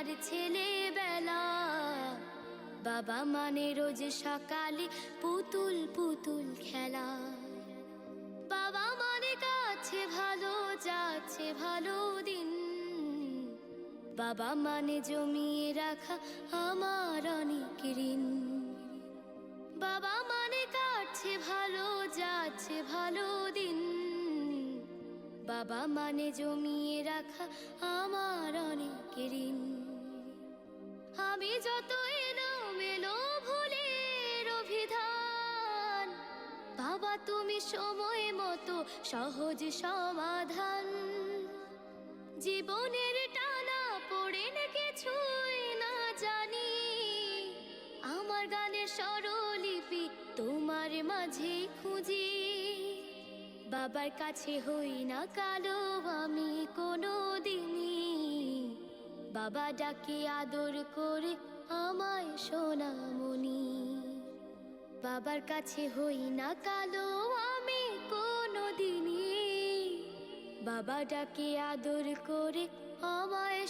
আমার ছেলেবেলা। বাবা মানে রোজ সকালে পুতুল পুতুল খেলা। বাবা মানে কাছে ভালো যাচ্ছে ভালো দিন। বাবা মানে জমিয়ে রাখা আমার অনেক ঋণ। বাবা মানে কাটছে ভালো যাচ্ছে ভালো দিন। বাবা মানে জমিয়ে রাখা আমার অনেক ঋণ। আমি যত এলোমেলো ভুলের অভিধান, বাবা তুমি সময় মতো সহজ সমাধান। জীবনের টানা পড়ে না কিছুই না জানি, আমার গানের স্বরলিপি তোমার মাঝে খুঁজি। বাবার কাছে হই না কালো আমি কোনো দিনই, বাবা ডাকে আদর করে আমায় সোনামণি। বাবার কাছে হই না কালো আমি কোনো দিনই, বাবা ডাকে আদর করে আমায়